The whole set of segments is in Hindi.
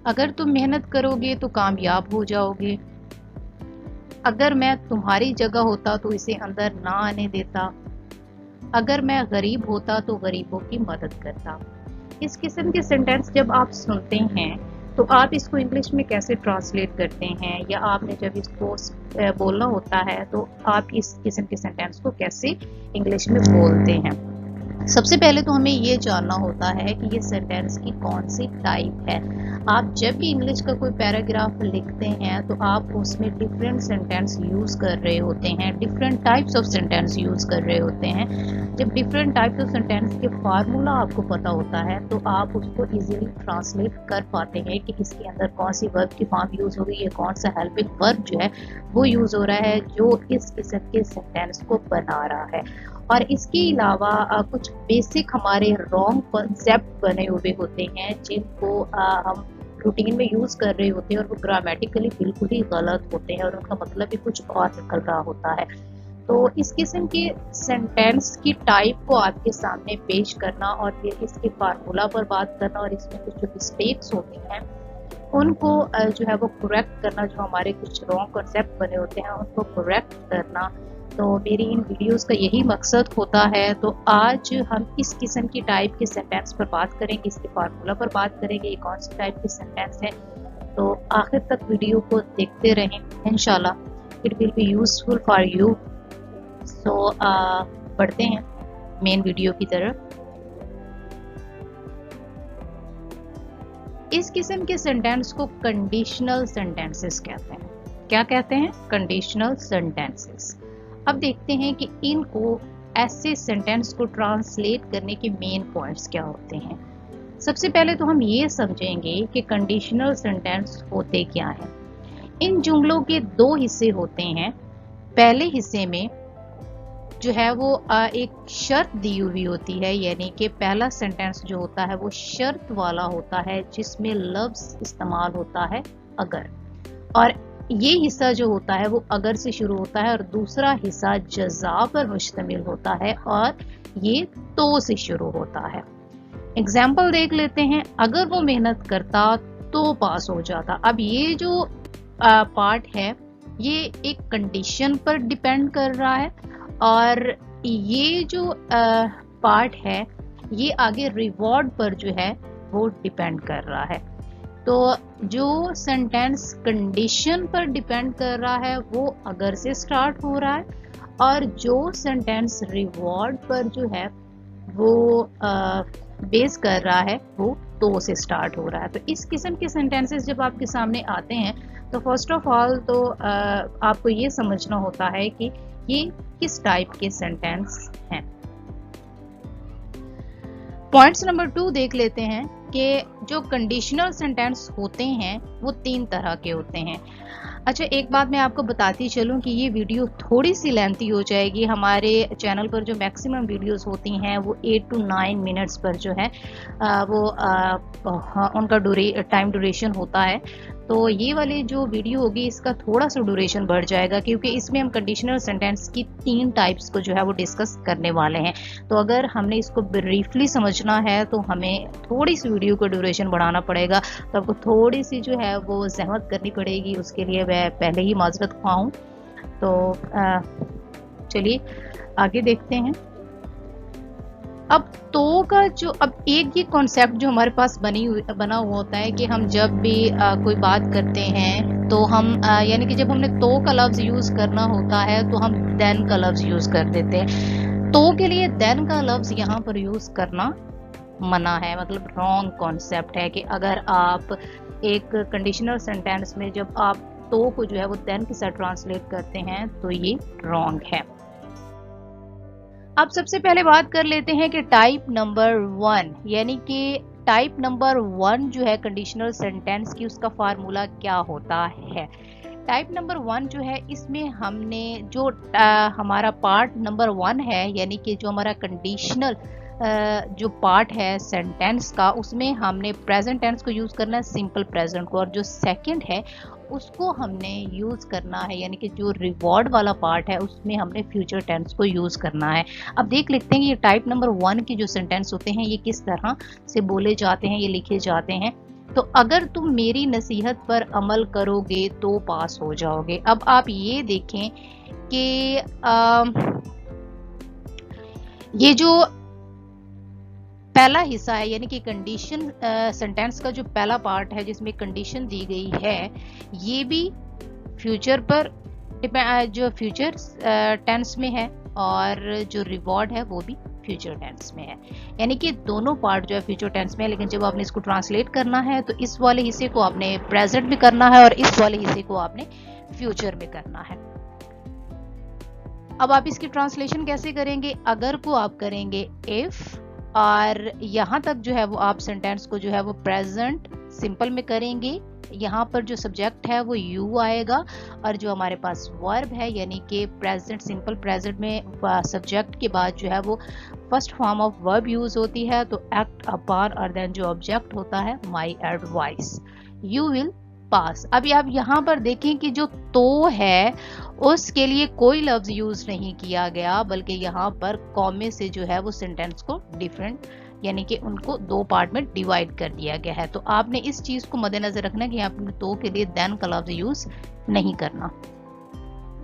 अगर तुम मेहनत करोगे तो कामयाब हो जाओगे। अगर मैं तुम्हारी जगह होता तो इसे अंदर ना आने देता। अगर मैं गरीब होता तो गरीबों की मदद करता। इस किस्म के सेंटेंस जब आप सुनते हैं तो आप इसको इंग्लिश में कैसे ट्रांसलेट करते हैं, या आपने जब इसको बोलना होता है तो आप इस किस्म के सेंटेंस को कैसे इंग्लिश में बोलते हैं। सबसे पहले तो हमें ये जानना होता है कि ये सेंटेंस की कौन सी टाइप है। आप जब भी इंग्लिश का कोई पैराग्राफ लिखते हैं तो आप उसमें डिफरेंट सेंटेंस यूज कर रहे होते हैं, different types of sentence use कर रहे होते हैं। जब डिफरेंट टाइप्स ऑफ सेंटेंस के फार्मूला आपको पता होता है तो आप उसको इजीली ट्रांसलेट कर पाते हैं कि इसके अंदर कौन सी वर्ब की फॉर्म यूज हो रही है, कौन सा हेल्पिंग वर्ब जो है वो यूज हो रहा है जो इस किस्म के सेंटेंस को बना रहा है। और इसके अलावा कुछ बेसिक हमारे रॉन्ग कॉन्सेप्ट बने हुए होते हैं जिनको हम रूटीन में यूज कर रहे होते हैं और वो ग्रामेटिकली बिल्कुल ही गलत होते हैं और उनका मतलब भी कुछ और निकल रहा होता है। तो इस किस्म के सेंटेंस की टाइप को आपके सामने पेश करना और फिर इसके फार्मूला पर बात करना और इसमें कुछ जो मिस्टेक्स होती हैं उनको जो है वो करेक्ट करना, जो हमारे कुछ रॉन्ग कॉन्सेप्ट बने होते हैं उनको करेक्ट करना, तो मेरी इन वीडियोस का यही मकसद होता है। तो आज हम इस किस्म की टाइप के सेंटेंस पर बात करेंगे, इसके फार्मूला पर बात करेंगे, ये कौन सी टाइप के सेंटेंस है। तो आखिर तक वीडियो को देखते रहें, इंशाल्लाह it will be useful for you. So बढ़ते हैं मेन वीडियो की तरफ। इस किस्म के सेंटेंस को कंडीशनल सेंटेंसेस कहते हैं। क्या कहते हैं? Conditional sentences. अब देखते हैं कि इनको ऐसे सेंटेंस को ट्रांसलेट करने के मेन पॉइंट्स क्या होते हैं। सबसे पहले तो हम ये समझेंगे कि कंडीशनल सेंटेंस होते क्या हैं। इन जुमलों के दो हिस्से होते हैं। पहले हिस्से में जो है वो एक शर्त दी हुई होती है, यानी कि पहला सेंटेंस जो होता है वो शर्त वाला होता है जिसमें लफ्ज इस्तेमाल होता है अगर, और ये हिस्सा जो होता है वो अगर से शुरू होता है और दूसरा हिस्सा जज़ा पर मुश्तमिल होता है और ये तो से शुरू होता है। एग्जाम्पल देख लेते हैं। अगर वो मेहनत करता तो पास हो जाता। अब ये जो पार्ट है ये एक कंडीशन पर डिपेंड कर रहा है और ये जो पार्ट है ये आगे रिवॉर्ड पर जो है वो डिपेंड कर रहा है। तो जो सेंटेंस कंडीशन पर डिपेंड कर रहा है वो अगर से स्टार्ट हो रहा है और जो सेंटेंस रिवॉर्ड पर जो है वो बेस कर रहा है वो तो से स्टार्ट हो रहा है। तो इस किस्म के सेंटेंसेस जब आपके सामने आते हैं तो फर्स्ट ऑफ ऑल तो आपको ये समझना होता है कि ये किस टाइप के सेंटेंस हैं। पॉइंट्स नंबर 2 देख लेते हैं कि जो कंडीशनल सेंटेंस होते हैं वो 3 तरह के होते हैं। अच्छा, एक बात मैं आपको बताती चलूं कि ये वीडियो थोड़ी सी लेंथी हो जाएगी। हमारे चैनल पर जो मैक्सिमम वीडियोस होती हैं वो 8 to 9 मिनट्स पर जो है उनका टाइम ड्यूरेशन होता है। तो ये वाली जो वीडियो होगी इसका थोड़ा सा ड्यूरेशन बढ़ जाएगा क्योंकि इसमें हम कंडीशनल सेंटेंस की 3 टाइप्स को जो है वो डिस्कस करने वाले हैं। तो अगर हमने इसको ब्रीफली समझना है तो हमें थोड़ी सी वीडियो का ड्यूरेशन बढ़ाना पड़ेगा। तो आपको थोड़ी सी जो है वो जहमत करनी पड़ेगी, उसके लिए मैं पहले ही माजरत ख्वाह। तो चलिए आगे देखते हैं। अब तो का जो एक ये कॉन्सेप्ट जो हमारे पास बना हुआ होता है कि हम जब भी कोई बात करते हैं तो हम यानी कि जब हमने तो का लफ्ज यूज करना होता है तो हम देन का लफ्ज यूज कर देते हैं। तो के लिए देन का लफ्ज यहाँ पर यूज करना मना है, मतलब रॉन्ग कॉन्सेप्ट है कि अगर आप एक कंडीशनल सेंटेंस में जब आप तो को जो है वो देन के साथ ट्रांसलेट करते हैं तो ये रॉन्ग है। अब सबसे पहले बात कर लेते हैं कि टाइप नंबर 1, यानी कि टाइप नंबर 1 जो है कंडीशनल सेंटेंस की, उसका फार्मूला क्या होता है। टाइप नंबर 1 जो है इसमें हमने जो हमारा पार्ट नंबर 1 है, यानी कि जो हमारा कंडीशनल जो पार्ट है सेंटेंस का, उसमें हमने प्रेजेंट टेंस को यूज करना है, सिंपल प्रेजेंट को, और जो सेकंड है उसको हमने यूज करना है, यानी कि जो रिवॉर्ड वाला पार्ट है उसमें हमने फ्यूचर टेंस को यूज करना है। अब देख लेते हैं ये टाइप नंबर 1 के जो सेंटेंस होते हैं ये किस तरह से बोले जाते हैं, ये लिखे जाते हैं। तो अगर तुम मेरी नसीहत पर अमल करोगे तो पास हो जाओगे। अब आप ये देखें कि ये जो पहला हिस्सा है यानी कि कंडीशन सेंटेंस का जो पहला पार्ट है जिसमें कंडीशन दी गई है, ये भी फ्यूचर पर जो फ्यूचर टेंस में है और जो रिवॉर्ड है वो भी फ्यूचर टेंस में है। यानी कि दोनों पार्ट जो है फ्यूचर टेंस में है, लेकिन जब आपने इसको ट्रांसलेट करना है तो इस वाले हिस्से को आपने प्रेजेंट में करना है और इस वाले हिस्से को आपने फ्यूचर में करना है। अब आप इसकी ट्रांसलेशन कैसे करेंगे? अगर को आप करेंगे इफ, और यहाँ तक जो है वो आप सेंटेंस को जो है वो प्रेजेंट सिंपल में करेंगे। यहाँ पर जो सब्जेक्ट है वो यू आएगा और जो हमारे पास वर्ब है यानी कि प्रेजेंट सिंपल प्रेजेंट में सब्जेक्ट के बाद जो है वो first form of verb use होती है, तो एक्ट अपॉन और देन जो ऑब्जेक्ट होता है my advice, you will pass. अभी आप यहाँ पर देखें कि जो तो है उसके लिए कोई लफ्ज यूज नहीं किया गया, बल्कि यहाँ पर कॉमे से जो है वो सेंटेंस को डिफरेंट यानी कि उनको दो पार्ट में डिवाइड कर दिया गया है। तो आपने इस चीज को मद्देनजर रखना है कि यहाँ पर तो के लिए देन का लफ्ज यूज नहीं करना।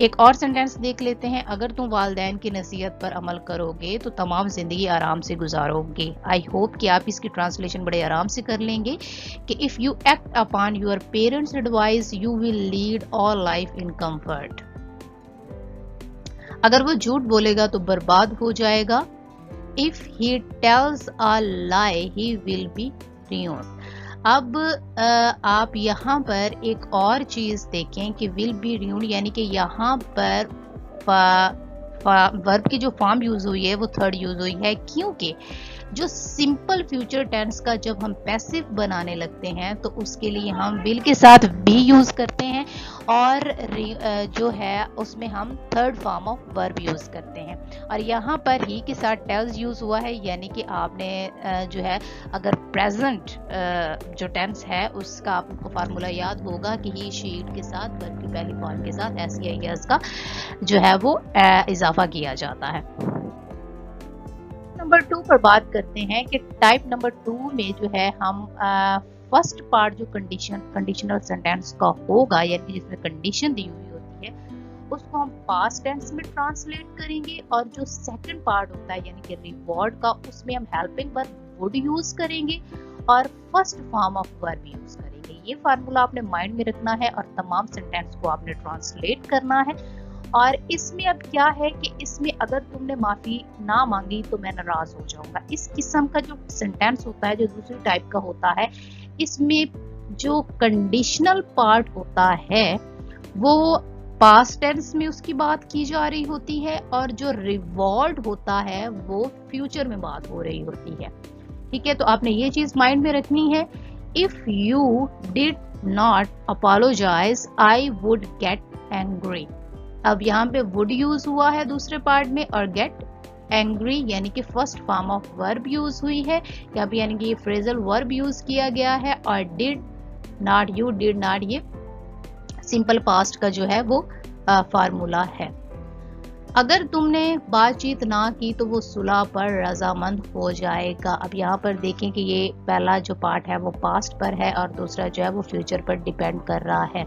एक और सेंटेंस देख लेते हैं। अगर तुम वालिदैन की नसीहत पर अमल करोगे तो तमाम जिंदगी आराम से गुजारोगे। आई होप कि आप इसकी ट्रांसलेशन बड़े आराम से कर लेंगे कि if you act upon your parents advice you will lead all life in comfort. अगर वो झूठ बोलेगा तो बर्बाद हो जाएगा। If he tells a lie he will be ruined। अब आप यहाँ पर एक और चीज देखें कि विल बी ruined यानी कि यहाँ पर वर्ब की जो फॉर्म यूज हुई है वो थर्ड यूज हुई है, क्योंकि जो सिंपल फ्यूचर टेंस का जब हम पैसिव बनाने लगते हैं तो उसके लिए हम विल के साथ बी यूज करते हैं और जो है उसमें हम third form of verb use करते हैं। और यहाँ पर ही के साथ टेल्स यूज हुआ है यानी कि आपने जो है अगर प्रेजेंट जो टेंस है उसका आपको फार्मूला याद होगा कि ही शी इट के साथ वर्ब की पहली फॉर्म के साथ एस का जो है वो इजाफा किया जाता है। नंबर 2 पर बात करते हैं कि टाइप नंबर 2 में जो है हम फर्स्ट पार्ट जो कंडीशनल सेंटेंस का होगा यानी जिसमें कंडीशन दी हुई होती है उसको हम पास्ट टेंस में ट्रांसलेट करेंगे, और जो सेकंड पार्ट होता है यानी कि रिवॉर्ड का उसमें हम हेल्पिंग वर्ब वुड यूज करेंगे और first form of verb use करेंगे। ये फार्मूला आपने माइंड में रखना है और तमाम सेंटेंस को आपने ट्रांसलेट करना है। और इसमें अब क्या है कि इसमें अगर तुमने माफी ना मांगी तो मैं नाराज हो जाऊंगा। इस किस्म का जो सेंटेंस होता है जो दूसरी टाइप का होता है, इसमें जो कंडीशनल पार्ट होता है वो पास्ट टेंस में उसकी बात की जा रही होती है और जो रिवॉर्ड होता है वो फ्यूचर में बात हो रही होती है। ठीक है, तो आपने ये चीज माइंड में रखनी है। If you did not apologize I would get angry. अब यहाँ पे वुड यूज हुआ है दूसरे पार्ट में और गेट एंग्री यानी कि first form of verb use हुई है यहाँ पे, यानी कि ये फ्रेजल वर्ब यूज किया गया है। और did not, you did not, ये सिंपल पास्ट का जो है वो फार्मूला है। अगर तुमने बातचीत ना की तो वो सुलह पर रजामंद हो जाएगा। अब यहाँ पर देखें कि ये पहला जो पार्ट है वो पास्ट पर है और दूसरा जो है वो फ्यूचर पर डिपेंड कर रहा है।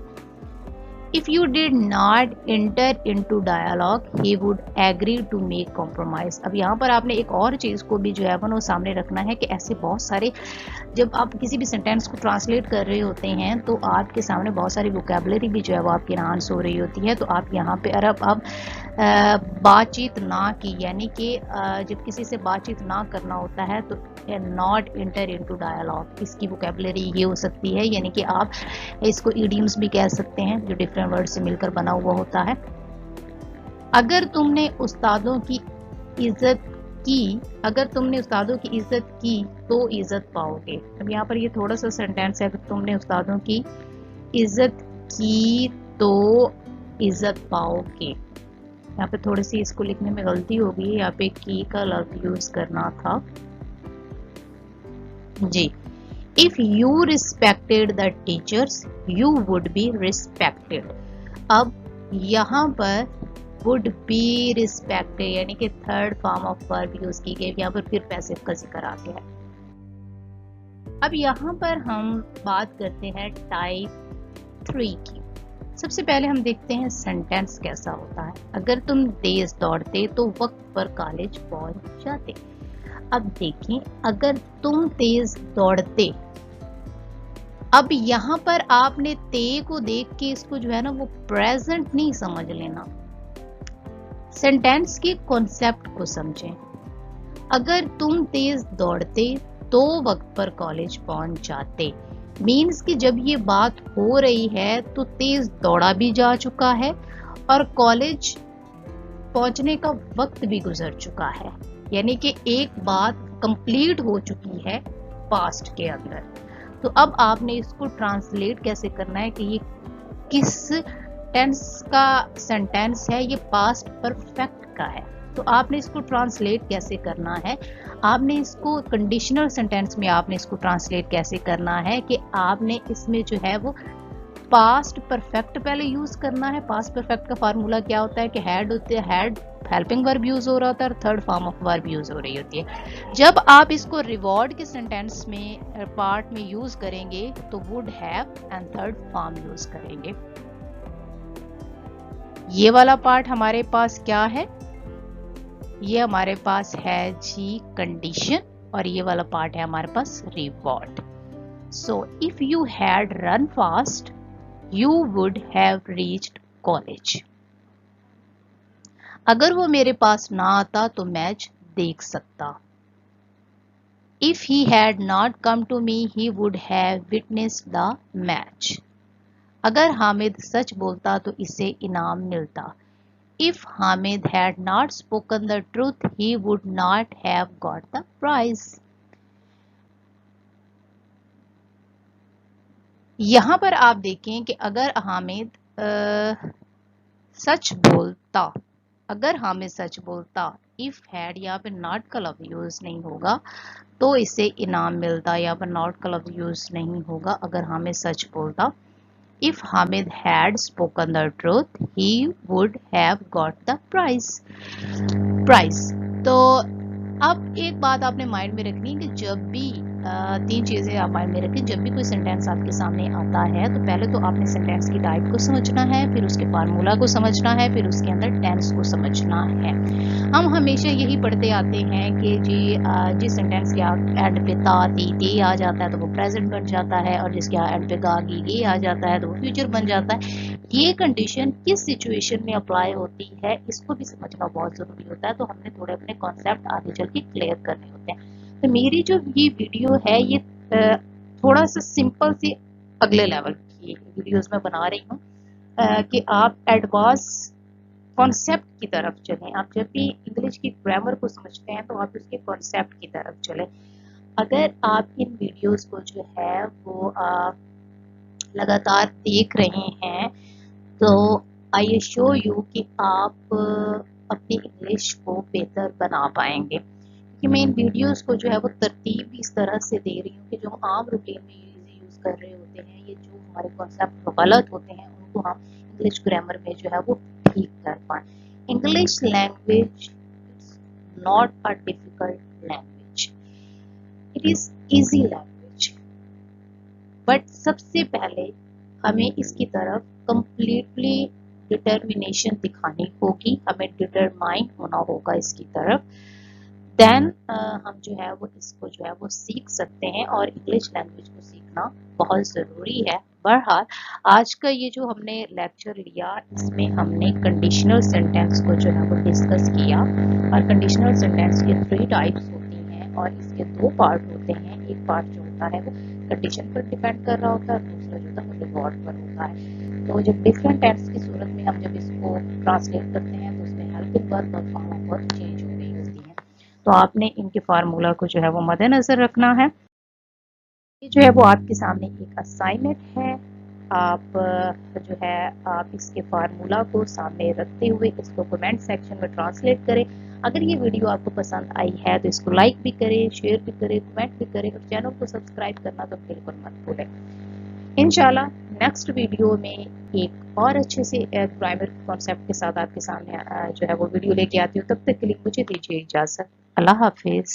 If you did not enter into dialogue, he would agree to make compromise। अब यहाँ पर आपने एक और चीज को भी जो है वो सामने रखना है कि ऐसे बहुत सारे जब आप किसी भी सेंटेंस को ट्रांसलेट कर रहे होते हैं तो आपके सामने बहुत सारी वोकैबुलरी भी जो है वो आपकी एनहांस हो रही होती है। तो आप यहाँ पे अब बातचीत ना की यानी कि जब किसी से बातचीत ना करना होता है तो नॉट इंटर इनटू डायलॉग, इसकी वोकैबुलरी ये हो सकती है, यानी कि आप इसको इडियम्स भी कह सकते हैं जो डिफरेंट वर्ड से मिलकर बना हुआ होता है। अगर तुमने उस्तादों की इज्जत की, अगर तुमने उस्तादों की इज्जत की तो इज्जत पाओगे। अब यहाँ पर ये थोड़ा सा सेंटेंस है, अगर तुमने उस्तादों की इज्जत की तो इज्जत पाओगे। यहाँ पे थोड़ी सी इसको लिखने में गलती हो गई, यहाँ पे की का लफ्ज यूज करना था जी। If you respected the teachers you would be respected. अब यहाँ पर वुड बी रिस्पेक्टेड यानी कि third form of verb use की गई, यहाँ पर फिर पैसिव का जिक्र आ गया है। अब यहाँ पर हम बात करते हैं टाइप 3 की। सबसे पहले हम देखते हैं सेंटेंस कैसा होता है। अगर तुम तेज दौड़ते तो वक्त पर कॉलेज पहुंच जाते। अब देखें, अगर तुम तेज दौड़ते, अब यहाँ पर आपने ते को देख के इसको जो है ना वो प्रेजेंट नहीं समझ लेना, सेंटेंस के कॉन्सेप्ट को समझें। अगर तुम तेज दौड़ते तो वक्त पर कॉलेज पहुंच जाते मीन्स कि जब ये बात हो रही है तो तेज दौड़ा भी जा चुका है और कॉलेज पहुंचने का वक्त भी गुजर चुका है, यानी कि एक बात कंप्लीट हो चुकी है पास्ट के अंदर। तो अब आपने इसको ट्रांसलेट कैसे करना है कि ये किस टेंस का सेंटेंस है, ये पास्ट परफेक्ट का है। तो आपने इसको ट्रांसलेट कैसे करना है, आपने इसको कंडीशनल सेंटेंस में आपने इसको ट्रांसलेट कैसे करना है कि आपने इसमें जो है वो पास्ट परफेक्ट पहले यूज करना है। पास्ट परफेक्ट का फार्मूला क्या होता है कि हैड होते हैं, हैड हेल्पिंग वर्ब यूज हो रहा होता है और third form of verb use हो रही होती है। जब आप इसको रिवॉर्ड के सेंटेंस में पार्ट में यूज करेंगे तो would have and third form use करेंगे। ये वाला पार्ट हमारे पास क्या है, ये हमारे पास है जी कंडीशन और ये वाला पार्ट है हमारे पास reward. So if you had run fast you would have reached college. अगर वो मेरे पास ना आता तो मैच देख सकता। If he had not come to me he would have witnessed the match. अगर हामिद सच बोलता तो इसे इनाम मिलता। If Hamid had not spoken the truth, he would not have got the prize. यहाँ पर आप देखें कि अगर हामिद सच बोलता, अगर हामिद सच बोलता, इफ हैड यहाँ पे नॉट का लफ्ज यूज नहीं होगा तो इसे इनाम मिलता, यहाँ पर नॉट का लफ्ज यूज नहीं होगा अगर हामिद सच बोलता। If Hamid had spoken the truth, he would have got the prize. तो अब एक बात आपने माइंड में रखनी है कि जब भी तीन चीजें आप माइंड में रखें। जब भी कोई सेंटेंस आपके सामने आता है तो पहले तो आपने सेंटेंस की टाइप को समझना है, फिर उसके फार्मूला को समझना है, फिर उसके अंदर टेंस को समझना है। हम हमेशा यही पढ़ते आते हैं कि जी जिस सेंटेंस के एंड पे ता ती आ जाता है तो वो प्रेजेंट बन जाता है और जिसके एंड पे गा गी आ जाता है तो वो फ्यूचर बन जाता है। ये कंडीशन किस सिचुएशन में अप्लाई होती है इसको भी समझना बहुत जरूरी होता है। तो हमने थोड़े अपने कॉन्सेप्ट आगे चल के क्लियर करने होते हैं। तो मेरी जो ये वीडियो है ये थोड़ा सा सिंपल सी अगले लेवल की वीडियोस में बना रही हूँ कि आप एडवांस कॉन्सेप्ट की तरफ चलें। आप जब भी इंग्लिश की ग्रामर को समझते हैं तो आप उसके कॉन्सेप्ट की तरफ चलें। अगर आप इन वीडियोस को जो है वो लगातार देख रहे हैं तो आई एश्योर यू कि आप अपनी इंग्लिश को बेहतर बना पाएंगे। कि मैं इन वीडियोस को जो है वो तरतीब इस तरह से दे रही हूँ कि जो हम रूटीन में यूज कर रहे होते हैं, ये जो हमारे कॉन्सेप्ट गलत होते हैं उनको हम इंग्लिश ग्रामर में जो है वो ठीक कर पाए। English language not a difficult language, it is easy language, but सबसे पहले हमें इसकी तरफ कंप्लीटली डिटर्मिनेशन दिखानी होगी, हमें डिटरमाइन होना होगा इसकी तरफ। देन हम जो है वो इसको जो है वो सीख सकते हैं और इंग्लिश लैंग्वेज को सीखना बहुत ज़रूरी है। बहरहाल आज का ये जो हमने लेक्चर लिया इसमें हमने कंडीशनल सेंटेंस को जो है वो डिस्कस किया और कंडीशनल सेंटेंस के 3 टाइप्स होती हैं और इसके 2 पार्ट होते हैं। एक पार्ट जो होता है वो कंडीशन पर डिपेंड कर रहा होता है, दूसरा जो होता है वो रिवॉर्ड पर होता है। तो जब डिफरेंट टेंस की सूरत में हम जब इसको ट्रांसलेट करते हैं तो उसमें हेल्पिंग वर्ब और फॉर्म ऑफ वर्ब चेंज हो रही होती है। तो आपने इनके फार्मूला को जो है वो मद्देनजर रखना है। ये जो है वो आपके सामने एक असाइनमेंट है। आप जो है आप इसके फार्मूला को सामने रखते हुए इसको कमेंट सेक्शन में ट्रांसलेट करें। अगर ये वीडियो आपको पसंद आई है तो इसको लाइक भी करें, शेयर भी करें, कमेंट भी करें और चैनल को सब्सक्राइब करना तो बिल्कुल मत भूलें। इंशाल्लाह नेक्स्ट वीडियो में एक और अच्छे से ग्रामर कॉन्सेप्ट के साथ आपके सामने जो है वो वीडियो लेके आती हूँ। तब तक के लिए मुझे दीजिए इजाज़त। अल्लाह हाफिज़।